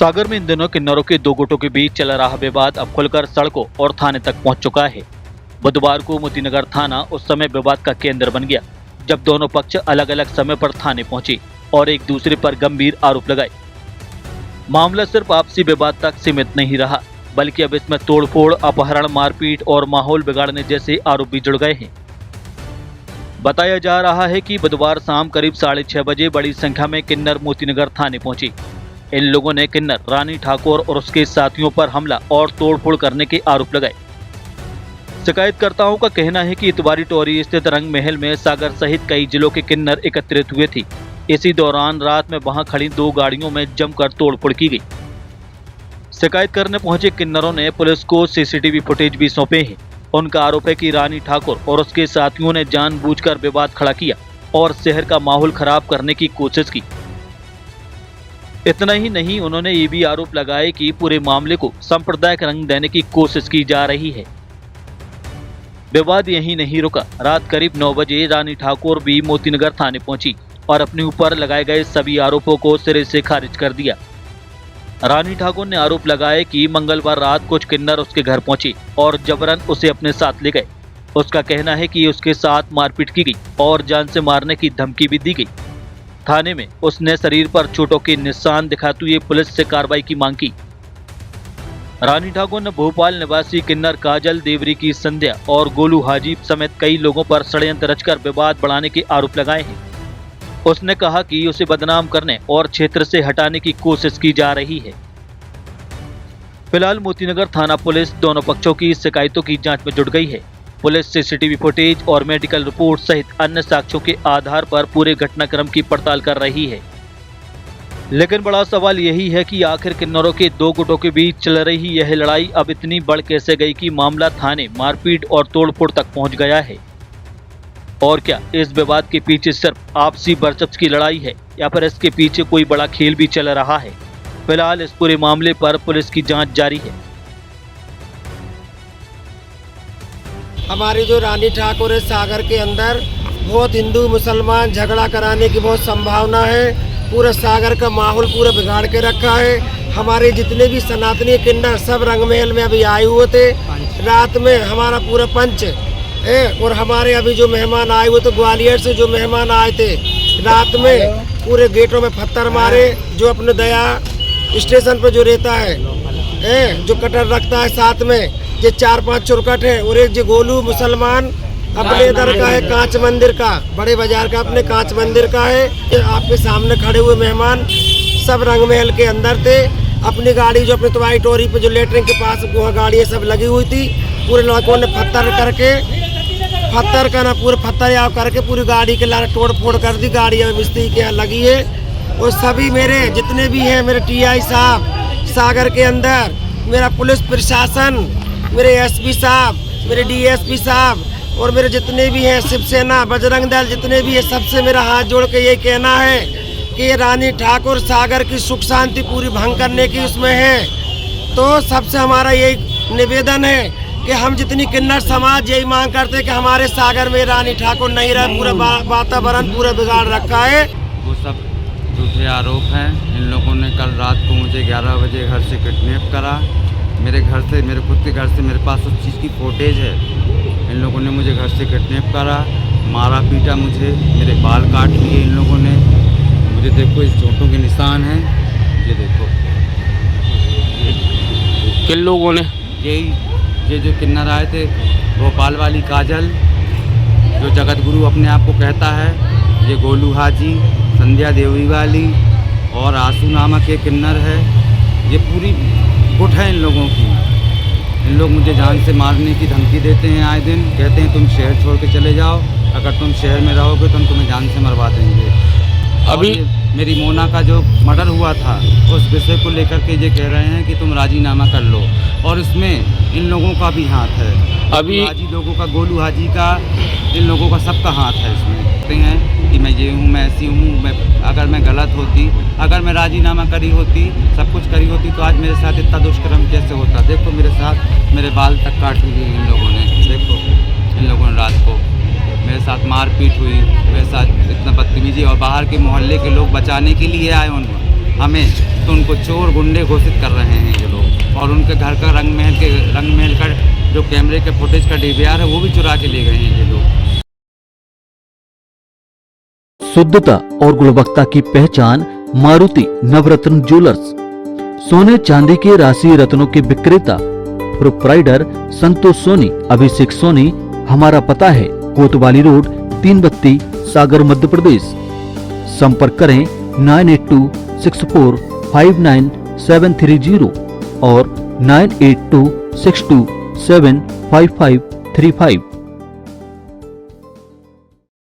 सागर में इन दिनों किन्नरों के दो गुटों के बीच चल रहा विवाद अब खुलकर सड़कों और थाने तक पहुंच चुका है। बुधवार को मोतीनगर थाना उस समय विवाद का केंद्र बन गया जब दोनों पक्ष अलग अलग समय पर थाने पहुंचे और एक दूसरे पर गंभीर आरोप लगाए। मामला सिर्फ आपसी विवाद तक सीमित नहीं रहा, बल्कि अब इसमें तोड़फोड़, अपहरण, मारपीट और माहौल बिगाड़ने जैसे आरोप भी जुड़ गए हैं। बताया जा रहा है कि बुधवार शाम करीब 6:30 बजे बड़ी संख्या में किन्नर मोतीनगर थाने पहुंचे। इन लोगों ने किन्नर रानी ठाकुर और उसके साथियों पर हमला और तोड़फोड़ करने के आरोप लगाए। शिकायतकर्ताओं का कहना है कि इतवारी टोरी स्थित रंग महल में सागर सहित कई जिलों के किन्नर एकत्रित हुए थे। इसी दौरान रात में वहां खड़ी दो गाड़ियों में जमकर तोड़फोड़ की गई। शिकायत करने पहुंचे किन्नरों ने पुलिस को सीसीटीवी फुटेज भी सौंपे हैं। उनका आरोप है कि रानी ठाकुर और उसके साथियों ने जानबूझकर विवाद खड़ा किया और शहर का माहौल खराब करने की कोशिश की। इतना ही नहीं, उन्होंने ये भी आरोप लगाए कि पूरे मामले को सांप्रदायिक रंग देने की कोशिश की जा रही है। विवाद यहीं नहीं रुका। रात करीब 9 बजे रानी ठाकुर भी मोतीनगर थाने पहुंची और अपने ऊपर लगाए गए सभी आरोपों को सिरे से खारिज कर दिया। रानी ठाकुर ने आरोप लगाए कि मंगलवार रात कुछ किन्नर उसके घर पहुंचे और जबरन उसे अपने साथ ले गए। उसका कहना है कि उसके साथ मारपीट की गई और जान से मारने की धमकी भी दी गई। थाने में उसने शरीर पर चोटों के निशान दिखाते हुए पुलिस से कार्रवाई की मांग की। रानी ठाकुर ने भोपाल निवासी किन्नर काजल, देवरी की संध्या और गोलू हाजी समेत कई लोगों पर षड्यंत्र रचकर विवाद बढ़ाने के आरोप लगाए हैं। उसने कहा कि उसे बदनाम करने और क्षेत्र से हटाने की कोशिश की जा रही है। फिलहाल मोतीनगर थाना पुलिस दोनों पक्षों की शिकायतों की जांच में जुट गई है। पुलिस सीसीटीवी फुटेज और मेडिकल रिपोर्ट सहित अन्य साक्ष्यों के आधार पर पूरे घटनाक्रम की पड़ताल कर रही है। लेकिन बड़ा सवाल यही है कि आखिर किन्नरों के दो गुटों के बीच चल रही यह लड़ाई अब इतनी बढ़ कैसे गई कि मामला थाने, मारपीट और तोड़फोड़ तक पहुंच गया है। और क्या इस विवाद के पीछे सिर्फ आपसी वर्चस्व की लड़ाई है या फिर इसके पीछे कोई बड़ा खेल भी चल रहा है? फिलहाल इस पूरे मामले पर पुलिस की जांच जारी है। हमारी जो रानी ठाकुर है, सागर के अंदर बहुत हिंदू मुसलमान झगड़ा कराने की बहुत संभावना है। पूरा सागर का माहौल पूरा बिगाड़ के रखा है। हमारे जितने भी सनातनी किन्नर सब रंग महल में अभी आए हुए थे। रात में हमारा पूरा पंच है और हमारे अभी जो मेहमान आए हुए थे ग्वालियर से, जो मेहमान आए थे, रात में पूरे गेटों में पत्थर मारे। जो अपने दया स्टेशन पर जो रहता है, जो कटर रखता है साथ में, ये 4-5 चुरकट है और एक जो गोलू मुसलमान अपने इधर का है, कांच मंदिर का, बड़े बाजार का अपने कांच मंदिर का है। ये आपके सामने खड़े हुए मेहमान सब रंग महल के अंदर थे। अपनी गाड़ी जो अपने तुम्हारी टोरी पे जो लेटरिन के पास वहाँ गाड़ियाँ सब लगी हुई थी, पूरे लड़कों ने पत्थर का ना पूरे पत्थर याव करके पूरी गाड़ी के लारे तोड़ फोड़ कर दी। गाड़ियाँ मिस्त्री के यहाँ लगी है और सभी मेरे जितने भी हैं, मेरे टीआई साहब सागर के अंदर, मेरा पुलिस प्रशासन, मेरे एसपी साहब, मेरे डीएसपी साहब और मेरे जितने भी हैं शिवसेना, बजरंग दल, जितने भी है, सबसे मेरा हाथ जोड़ के ये कहना है कि ये रानी ठाकुर सागर की सुख शांति पूरी भंग करने की उसमें है। तो सबसे हमारा यही निवेदन है कि हम जितनी किन्नर समाज यही मांग करते हैं कि हमारे सागर में रानी ठाकुर नहीं रहे। पूरा वातावरण पूरा बिगाड़ रखा है। वो सब झूठे आरोप हैं। इन लोगों ने कल रात को मुझे 11 बजे घर से किडनैप करा। मेरे घर से, मेरे खुद के घर से मेरे पास उस चीज़ की फुटेज है। इन लोगों ने मुझे घर से किडनैप करा, मारा पीटा मुझे, मेरे बाल काट लिए इन लोगों ने। मुझे देखो इस चोटों के निशान हैं, ये देखो। किन लोगों ने? ये जो किन्नर आए थे, भोपाल वाली काजल जो जगत गुरु अपने आप को कहता है, ये गोलू हाजी, संध्या देवरी वाली और आंसू नामक एक किन्नर है। ये पूरी गुट है इन लोगों की। इन लोग मुझे जान से मारने की धमकी देते हैं आए दिन। कहते हैं तुम शहर छोड़ के चले जाओ, अगर तुम शहर में रहोगे तो हम तुम्हें जान से मरवा देंगे। अभी मेरी मोना का जो मर्डर हुआ था उस विषय को लेकर के ये कह रहे हैं कि तुम राजीनामा कर लो और इसमें इन लोगों का भी हाथ है। अभी हाजी लोगों का, गोलू हाजी का, इन लोगों का सबका हाथ है इसमें। कहते हैं कि मैं ये हूँ, मैं ऐसी हूँ, अगर मैं गलत होती, अगर मैं राजीनामा करी होती, सब कुछ करी होती तो आज मेरे साथ इतना दुष्कर्म कैसे होता। देखो मेरे साथ मेरे बाल तक काट लिए इन लोगों ने। देखो इन लोगों ने रात को मेरे साथ मारपीट हुई, मेरे साथ इतना बदतमीजी, और बाहर के मोहल्ले के लोग बचाने के लिए आए उन्होंने। हमें, तो उनको चोर गुंडे घोषित कर रहे हैं ये लोग। और उनके घर का रंग महल का जो कैमरे के फुटेज का डीवीआर है वो भी चुरा के ले गए हैं ये लोग। शुद्धता और गुणवत्ता की पहचान मारुति नवरत्न ज्वेलर्स। सोने चांदी के राशि रत्नों के विक्रेता प्रोप्राइटर संतोष सोनी, अभिषेक सोनी। हमारा पता है कोतवाली रोड, 3 बत्ती, सागर, मध्य प्रदेश। संपर्क करें 9826459730 और 9826275535।